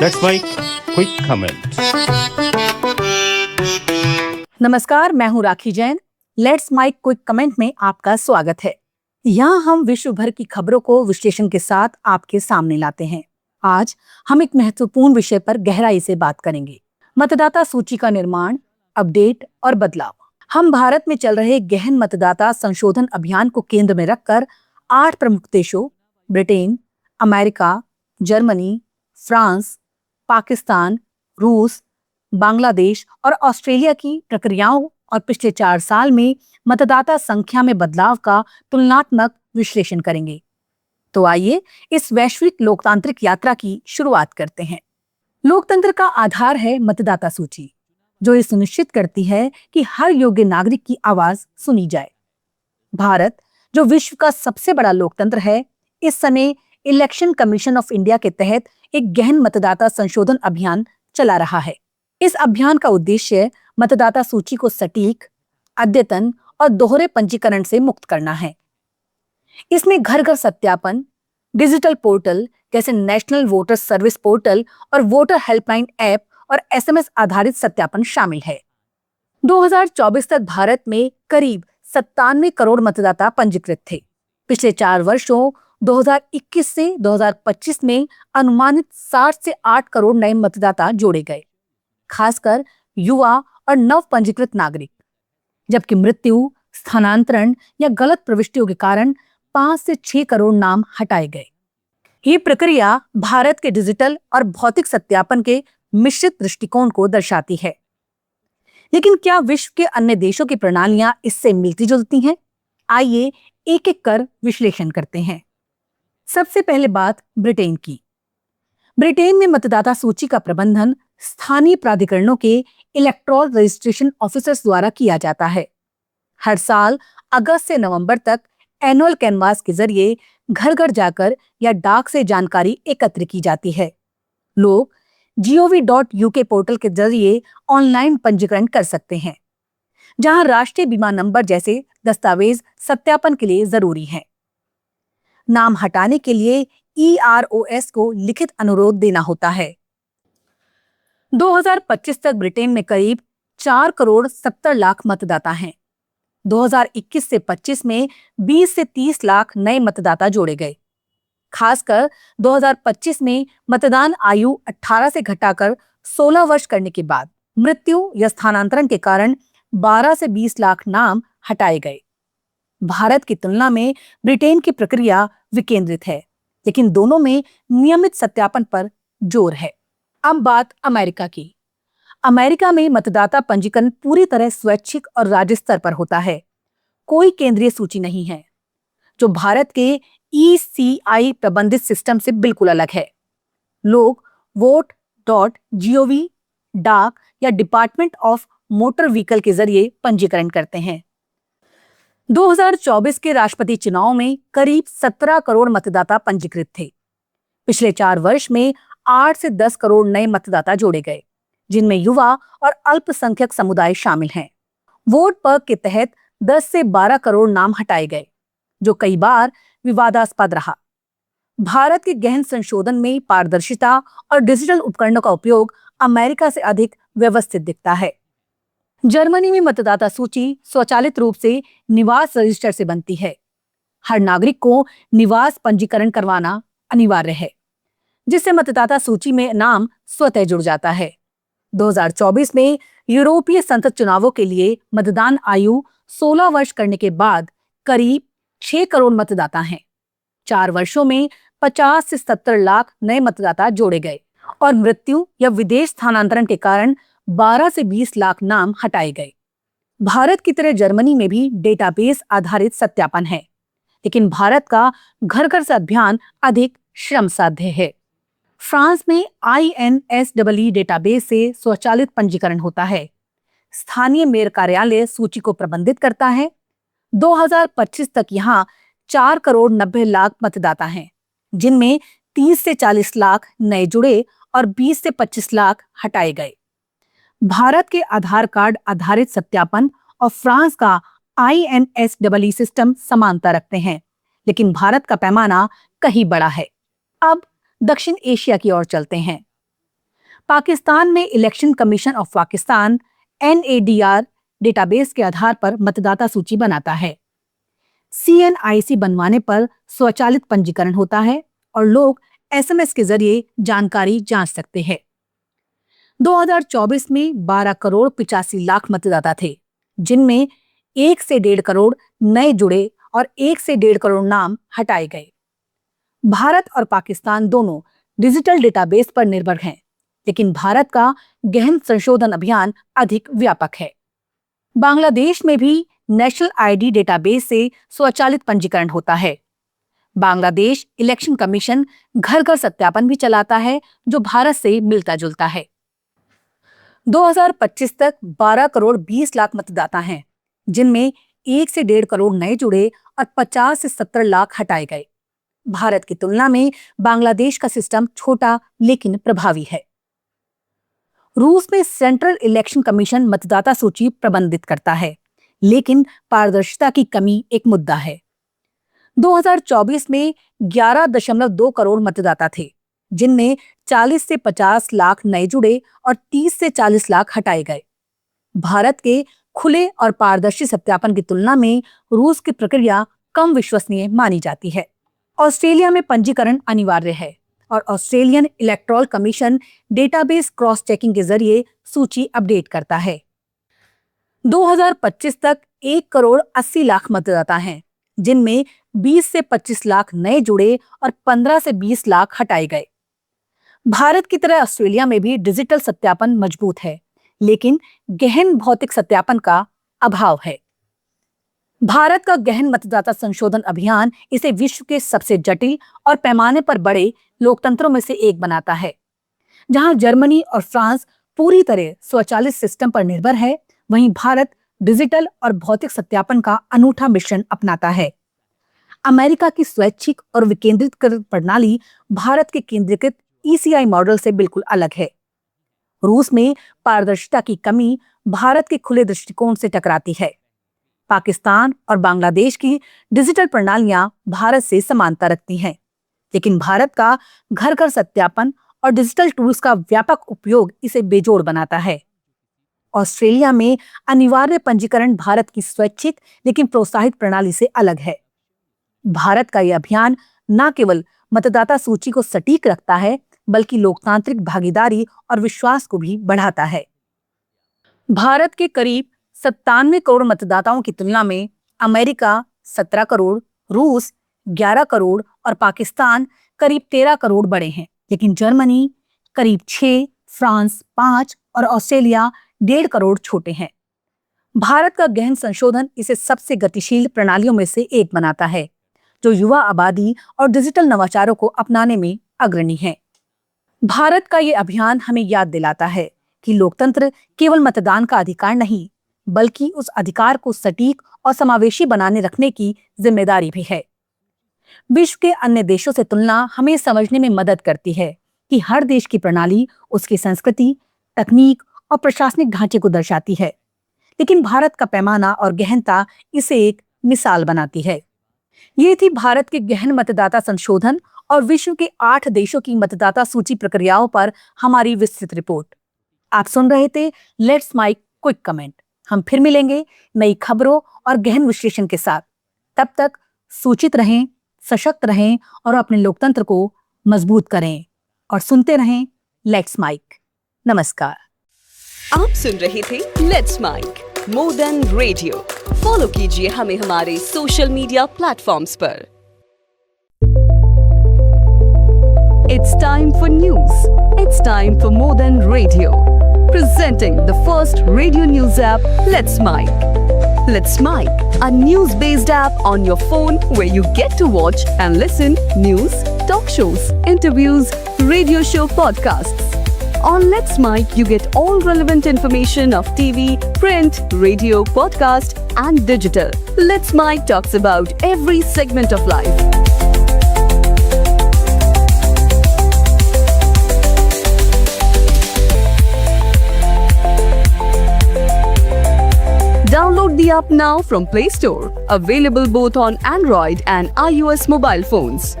Let's make quick comment. नमस्कार, मैं हूं Rakhi Jain. Let's make quick comment में आपका स्वागत है। यहाँ हम विश्व भर की खबरों को विश्लेषण के साथ आपके सामने लाते हैं। आज हम एक महत्वपूर्ण विषय पर गहराई से बात करेंगे, मतदाता सूची का निर्माण, अपडेट और बदलाव। हम भारत में चल रहे गहन मतदाता संशोधन अभियान को केंद्र में रखकर 8 प्रमुख देशों Britain, America, Germany, France, Pakistan, रूस, बांग्लादेश और ऑस्ट्रेलिया की प्रक्रियाओं और पिछले 4 साल में मतदाता संख्या में बदलाव का तुलनात्मक विश्लेषण करेंगे। तो आइए इस वैश्विक लोकतांत्रिक यात्रा की शुरुआत करते हैं। लोकतंत्र का आधार है मतदाता सूची, जो ये सुनिश्चित करती है कि हर योग्य नागरिक की आवाज सुनी जाए। भारत, जो विश्व का सबसे बड़ा लोकतंत्र है, इस समय इलेक्शन कमीशन ऑफ इंडिया के तहत एक गहन मतदाता संशोधन अभियान चला रहा है। इस अभियान का उद्देश्य मतदाता सूची को सटीक, अद्यतन और दोहरे पंजीकरण से मुक्त करना है। इसमें घर घर सत्यापन, डिजिटल पोर्टल जैसे नेशनल वोटर सर्विस पोर्टल और वोटर हेल्पलाइन ऐप और एसएमएस आधारित सत्यापन शामिल है। 2024 तक भारत में करीब 97 करोड़ मतदाता पंजीकृत थे। पिछले 4 वर्षों 2021 से 2025 में अनुमानित 60 से 8 करोड़ नए मतदाता जोड़े गए, खासकर युवा और नव पंजीकृत नागरिक, जबकि मृत्यु, स्थानांतरण या गलत प्रविष्टियों के कारण 5 से 6 करोड़ नाम हटाए गए। ये प्रक्रिया भारत के डिजिटल और भौतिक सत्यापन के मिश्रित दृष्टिकोण को दर्शाती है। लेकिन क्या विश्व के अन्य देशों की प्रणालियां इससे मिलती जुलती हैं? आइए एक एक कर विश्लेषण करते हैं। सबसे पहले बात ब्रिटेन की। ब्रिटेन में मतदाता सूची का प्रबंधन स्थानीय प्राधिकरणों के इलेक्टोरल रजिस्ट्रेशन ऑफिसर्स द्वारा किया जाता है। हर साल अगस्त से नवंबर तक एनुअल कैनवास के जरिए घर घर जाकर या डाक से जानकारी एकत्र की जाती है। लोग gov.uk पोर्टल के जरिए ऑनलाइन पंजीकरण कर सकते हैं, जहां राष्ट्रीय बीमा नंबर जैसे दस्तावेज सत्यापन के लिए जरूरी हैं। नाम हटाने के लिए EROS को लिखित अनुरोध देना होता है। 2025 तक ब्रिटेन में करीब 4 करोड़ 70 लाख मतदाता हैं। 2021 से 25 में 20 से 30 लाख नए मतदाता जोड़े गए। खासकर 2025 में मतदान आयु 18 से घटाकर 16 वर्ष करने के बाद मृत्यु या स्थानांतरण के कारण 12 से 20 लाख नाम हटाए गए। भारत की तुलना में ब्रिटेन की प्रक्रिया विकेंद्रित है, लेकिन दोनों में नियमित सत्यापन पर जोर है। अब बात अमेरिका की। अमेरिका में मतदाता पंजीकरण पूरी तरह स्वैच्छिक और राज्य स्तर पर होता है। कोई केंद्रीय सूची नहीं है, जो भारत के ECI प्रबंधित सिस्टम से बिल्कुल अलग है। लोग vote.gov, डाक या डिपार्टमेंट ऑफ मोटर व्हीकल के जरिए पंजीकरण करते हैं। 2024 के राष्ट्रपति चुनाव में करीब 17 करोड़ मतदाता पंजीकृत थे। पिछले 4 वर्ष में 8 से 10 करोड़ नए मतदाता जोड़े गए, जिनमें युवा और अल्पसंख्यक समुदाय शामिल हैं। वोट पर्क के तहत 10 से 12 करोड़ नाम हटाए गए, जो कई बार विवादास्पद रहा। भारत के गहन संशोधन में पारदर्शिता और डिजिटल उपकरणों का उपयोग अमेरिका से अधिक व्यवस्थित दिखता है। जर्मनी में मतदाता सूची स्वचालित रूप से निवास रजिस्टर से बनती है। हर नागरिक को निवास पंजीकरण करवाना अनिवार्य है, जिससे मतदाता सूची में नाम स्वतः जुड़ जाता है। 2024 में यूरोपीय संसद चुनावों के लिए मतदान आयु 16 वर्ष करने के बाद करीब 6 करोड़ मतदाता हैं। 4 वर्षों में 50 से 70 लाख नए मतदाता जोड़े गए और मृत्यु या विदेश स्थानांतरण के कारण 12 से 20 लाख नाम हटाए गए। भारत की तरह जर्मनी में भी डेटाबेस आधारित सत्यापन है, लेकिन भारत का घर घर से अभियान अधिक श्रम साध्य है। फ्रांस में INSEE डेटाबेस से स्वचालित पंजीकरण होता है। स्थानीय मेयर कार्यालय सूची को प्रबंधित करता है। 2025 तक यहाँ 4 करोड़ 90 लाख मतदाता हैं, जिनमें 30 से 40 लाख नए जुड़े और 20 से 25 लाख हटाए गए। भारत के आधार कार्ड आधारित सत्यापन और फ्रांस का INSEE सिस्टम समानता रखते हैं, लेकिन भारत का पैमाना कहीं बड़ा है। अब दक्षिण एशिया की ओर चलते हैं। पाकिस्तान में election commission of Pakistan NADR database के आधार पर मतदाता सूची बनाता है। CNIC बनवाने पर स्वचालित पंजीकरण होता है और लोग SMS के जरिए जानकारी जांच सकते हैं। 2024 में 12 करोड़ 85 लाख मतदाता थे, जिनमें 1 से 1.5 करोड़ नए जुड़े और 1 से 1.5 करोड़ नाम हटाए गए। भारत और पाकिस्तान दोनों डिजिटल डेटाबेस पर निर्भर हैं, लेकिन भारत का गहन संशोधन अभियान अधिक व्यापक है। बांग्लादेश में भी नेशनल ID डेटाबेस से स्वचालित पंजीकरण होता है। बांग्लादेश इलेक्शन कमीशन घर घर सत्यापन भी चलाता है, जो भारत से मिलता जुलता है। 2025 तक 12 करोड़ 20 लाख मतदाता हैं, जिनमें 1 से 1.5 करोड़ नए जुड़े और 50 से 70 लाख हटाए गए। भारत की तुलना में बांग्लादेश का सिस्टम छोटा लेकिन प्रभावी है। रूस में सेंट्रल इलेक्शन कमीशन मतदाता सूची प्रबंधित करता है, लेकिन पारदर्शिता की कमी एक मुद्दा है। 2024 में 11.2 करोड़ मतदाता थे, जिनमें 40 से 50 लाख नए जुड़े और 30 से 40 लाख हटाए गए। भारत के खुले और पारदर्शी सत्यापन की तुलना में रूस की प्रक्रिया कम विश्वसनीय मानी जाती है। ऑस्ट्रेलिया में पंजीकरण अनिवार्य है और Australian electoral commission database cross checking के जरिए सूची अपडेट करता है। 2025 तक 1 करोड़ 80 लाख मतदाता हैं, जिनमें 20 से 25 लाख नए जुड़े और 15 से 20 लाख हटाए गए। भारत की तरह ऑस्ट्रेलिया में भी डिजिटल सत्यापन मजबूत है, लेकिन गहन भौतिक सत्यापन का अभाव है। भारत का गहन मतदाता संशोधन अभियान इसे विश्व के सबसे जटिल और पैमाने पर बड़े लोकतंत्रों में से एक बनाता है। जहां जर्मनी और फ्रांस पूरी तरह स्वचालित सिस्टम पर निर्भर है, वहीं भारत डिजिटल और भौतिक सत्यापन का अनूठा मिश्रण अपनाता है। अमेरिका की स्वैच्छिक और विकेंद्रीकृत प्रणाली भारत के केंद्रीकृत ECI मॉडल से बिल्कुल अलग है। रूस में पारदर्शिता की कमी भारत के खुले दृष्टिकोण से टकराती है। पाकिस्तान और बांग्लादेश की डिजिटल प्रणालियां भारत से समानता रखती हैं, लेकिन भारत का घर घर सत्यापन और डिजिटल टूल्स का व्यापक उपयोग इसे बेजोड़ बनाता है। ऑस्ट्रेलिया में अनिवार्य पंजीकरण भारत की स्वैच्छिक लेकिन प्रोत्साहित प्रणाली से अलग है। भारत का यह अभियान न केवल मतदाता सूची को सटीक रखता है, बल्कि लोकतांत्रिक भागीदारी और विश्वास को भी बढ़ाता है। भारत के करीब 97 करोड़ मतदाताओं की तुलना में अमेरिका 17 करोड़, रूस 11 करोड़ और पाकिस्तान करीब 13 करोड़ बड़े हैं, लेकिन जर्मनी करीब 6, फ्रांस 5 और ऑस्ट्रेलिया 1.5 करोड़ छोटे हैं। भारत का गहन संशोधन इसे सबसे गतिशील प्रणालियों में से एक बनाता है, जो युवा आबादी और डिजिटल नवाचारों को अपनाने में अग्रणी है। भारत का ये अभियान हमें याद दिलाता है कि लोकतंत्र केवल मतदान का अधिकार नहीं, बल्कि उस अधिकार को सटीक और समावेशी बनाने रखने की जिम्मेदारी भी है। विश्व के अन्य देशों से तुलना हमें समझने में मदद करती है कि हर देश की प्रणाली उसकी संस्कृति, तकनीक और प्रशासनिक ढांचे को दर्शाती है, लेकिन भारत का पैमाना और गहनता इसे एक मिसाल बनाती है। ये थी भारत के गहन मतदाता संशोधन और विश्व के 8 देशों की मतदाता सूची प्रक्रियाओं पर हमारी विस्तृत रिपोर्ट। आप सुन रहे थे लेट्स माइक क्विक कमेंट। हम फिर मिलेंगे नई खबरों और गहन विश्लेषण के साथ। तब तक सूचित रहें, सशक्त रहें और अपने लोकतंत्र को मजबूत करें और सुनते रहें लेट्स माइक। नमस्कार। आप सुन रहे थे let's mike more than radio. Follow कीजिए हमें हमारे सोशल मीडिया प्लेटफॉर्म्स पर। It's time for news. It's time for more than radio. Presenting the first radio news app, Let's Mic. Let's Mic, a news-based app on your phone where you get to watch and listen news, talk shows, interviews, radio show podcasts. On Let's Mic, you get all relevant information of TV, print, radio, podcast, and digital. Let's Mic talks about every segment of life. Download the app now from Play Store. Available both on Android and iOS mobile phones.